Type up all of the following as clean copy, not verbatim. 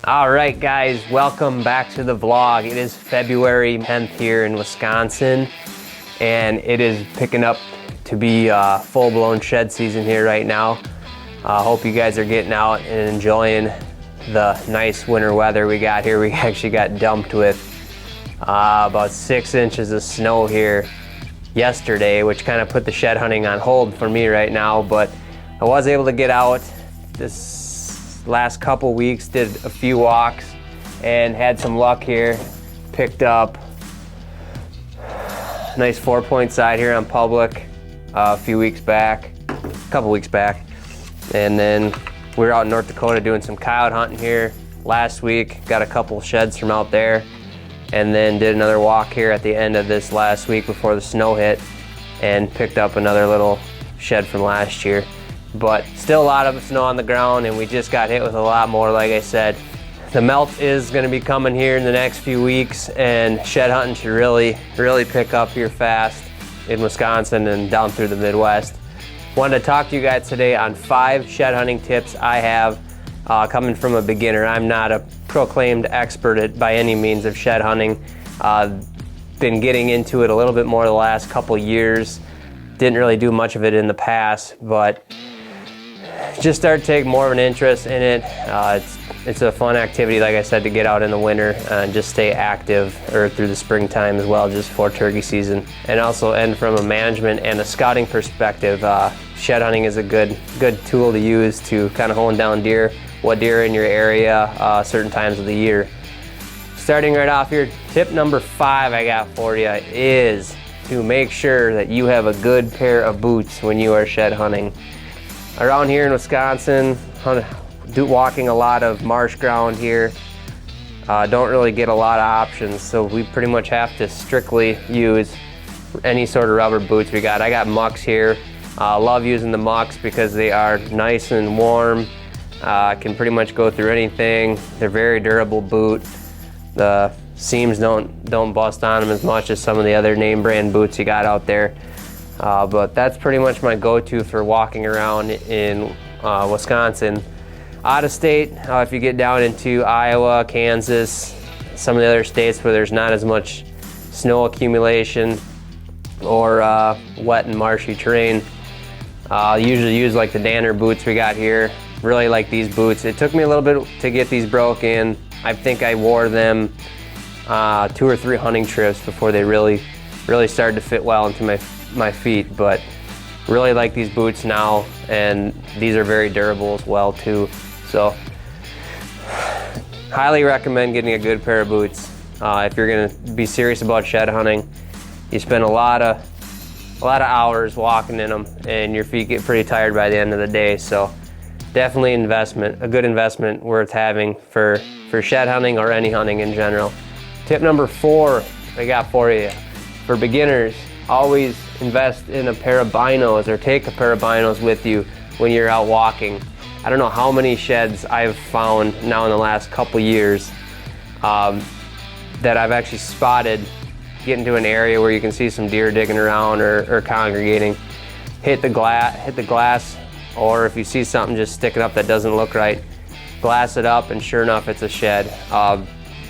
All right, guys, welcome back to the vlog. It is February 10th here in Wisconsin, and it is picking up to be full-blown shed season here right now. Hope you guys are getting out and enjoying the nice winter weather we got here. We actually got dumped with about 6 inches of snow here yesterday, which kind of put the shed hunting on hold for me right now, but I was able to get out this last couple weeks, did a few walks and had some luck here. Picked up a nice 4-point side here on Public a couple weeks back. And then we were out in North Dakota doing some coyote hunting here last week. Got a couple sheds from out there, and then did another walk here at the end of this last week before the snow hit and picked up another little shed from last year. But still a lot of snow on the ground, and we just got hit with a lot more. Like I said, the melt is going to be coming here in the next few weeks, and shed hunting should really pick up here fast in Wisconsin and down through the Midwest. Wanted to talk to you guys today on 5 shed hunting tips I have coming from a beginner. I'm not a proclaimed expert by any means of shed hunting. Been getting into it a little bit more the last couple years. Didn't really do much of it in the past, but just started to take more of an interest in it. It's a fun activity, like I said, to get out in the winter and just stay active, or through the springtime as well, just for turkey season. And also, and from a management and a scouting perspective, shed hunting is a good tool to use to kind of hone down deer, what deer are in your area, certain times of the year. Starting right off here, tip number 5 I got for you is to make sure that you have a good pair of boots when you are shed hunting. Around here in Wisconsin, walking a lot of marsh ground here, don't really get a lot of options, so we pretty much have to strictly use any sort of rubber boots we got. I got mucks here. Love using the mucks because they are nice and warm, can pretty much go through anything. They're very durable boot. The seams don't bust on them as much as some of the other name brand boots you got out there. But that's pretty much my go-to for walking around in Wisconsin. Out of state, if you get down into Iowa, Kansas, some of the other states where there's not as much snow accumulation or wet and marshy terrain, I usually use like the Danner boots we got here. Really like these boots. It took me a little bit to get these broken. I think I wore them 2 or 3 hunting trips before they really started to fit well into my feet, but really like these boots now, and these are very durable as well too. So highly recommend getting a good pair of boots if you're going to be serious about shed hunting. You spend a lot of hours walking in them, and your feet get pretty tired by the end of the day. So definitely a good investment worth having for shed hunting or any hunting in general. Tip number 4 I got for you. For beginners, always invest in a pair of binos, or take a pair of binos with you when you're out walking. I don't know how many sheds I've found now in the last couple years that I've actually spotted, get into an area where you can see some deer digging around or congregating. Hit the glass, or if you see something just sticking up that doesn't look right, glass it up, and sure enough, it's a shed.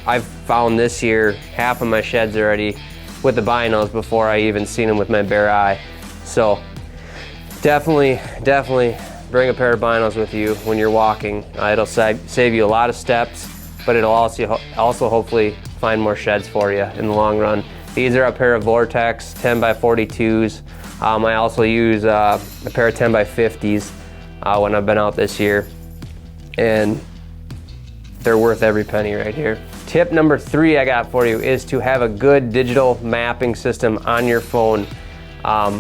I've found this year half of my sheds already with the binos before I even seen them with my bare eye. So definitely bring a pair of binos with you when you're walking. It'll save you a lot of steps, but it'll also hopefully find more sheds for you in the long run. These are a pair of Vortex 10x42s. I also use a pair of 10x50s when I've been out this year, and they're worth every penny right here. Tip number 3 I got for you is to have a good digital mapping system on your phone.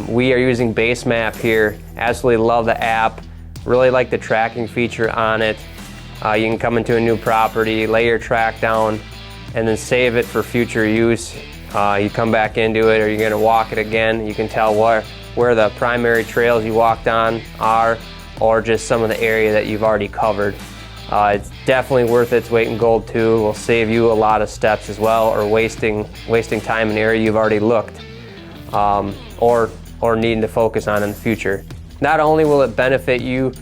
We are using Base Map here. Absolutely love the app. Really like the tracking feature on it. You can come into a new property, lay your track down, and then save it for future use. You come back into it, or you're gonna walk it again. You can tell where the primary trails you walked on are, or just some of the area that you've already covered. It's definitely worth its weight in gold too. It will save you a lot of steps as well, or wasting time in an area you've already looked, or needing to focus on in the future. Not only will it benefit you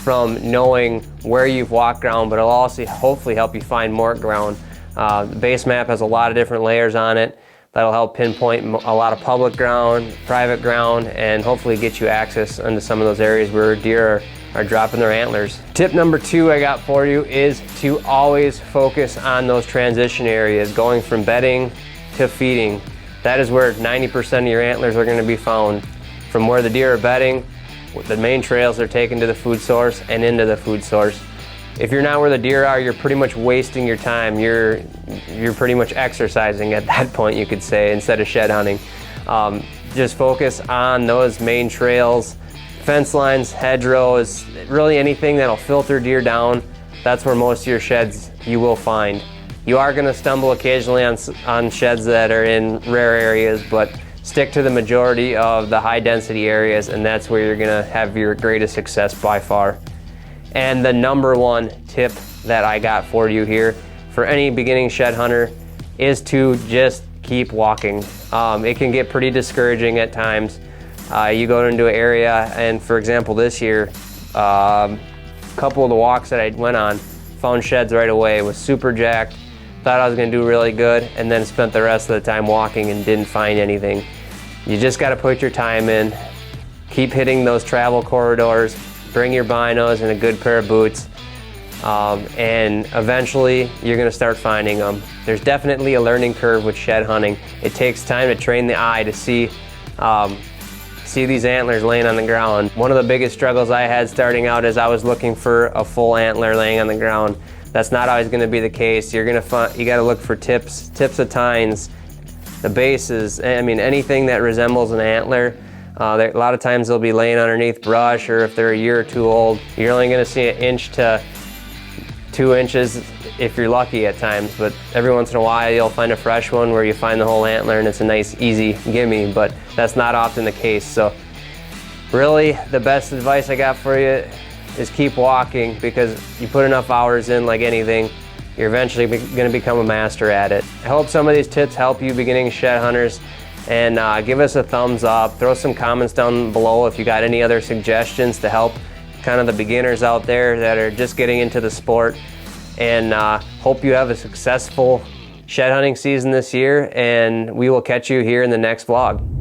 from knowing where you've walked ground, but it'll also hopefully help you find more ground. The base map has a lot of different layers on it that'll help pinpoint a lot of public ground, private ground, and hopefully get you access into some of those areas where deer are dropping their antlers. Tip number 2 I got for you is to always focus on those transition areas, going from bedding to feeding. That is where 90% of your antlers are going to be found. From where the deer are bedding, the main trails they're taken to the food source and into the food source. If you're not where the deer are, you're pretty much wasting your time. You're pretty much exercising at that point, you could say, instead of shed hunting. Just focus on those main trails, fence lines, hedgerows, really anything that'll filter deer down. That's where most of your sheds you will find. You are going to stumble occasionally on sheds that are in rare areas, but stick to the majority of the high density areas, and that's where you're going to have your greatest success by far. And the number 1 tip that I got for you here for any beginning shed hunter is to just keep walking. It can get pretty discouraging at times. You go into an area, and for example this year, a couple of the walks that I went on, found sheds right away, was super jacked, thought I was going to do really good, and then spent the rest of the time walking and didn't find anything. You just got to put your time in, keep hitting those travel corridors, bring your binos and a good pair of boots, and eventually you're going to start finding them. There's definitely a learning curve with shed hunting. It takes time to train the eye to see these antlers laying on the ground. One of the biggest struggles I had starting out is I was looking for a full antler laying on the ground. That's not always going to be the case. You got to look for tips of tines, the bases. I mean, anything that resembles an antler. A lot of times they'll be laying underneath brush, or if they're a year or 2 old, you're only going to see 1 inch to 2 inches if you're lucky at times. But every once in a while you'll find a fresh one where you find the whole antler and it's a nice easy gimme, but that's not often the case. So really the best advice I got for you is keep walking, because you put enough hours in, like anything, you're eventually going to become a master at it. I hope some of these tips help you beginning shed hunters. And give us a thumbs up, throw some comments down below if you got any other suggestions to help kind of the beginners out there that are just getting into the sport. And hope you have a successful shed hunting season this year, and we will catch you here in the next vlog.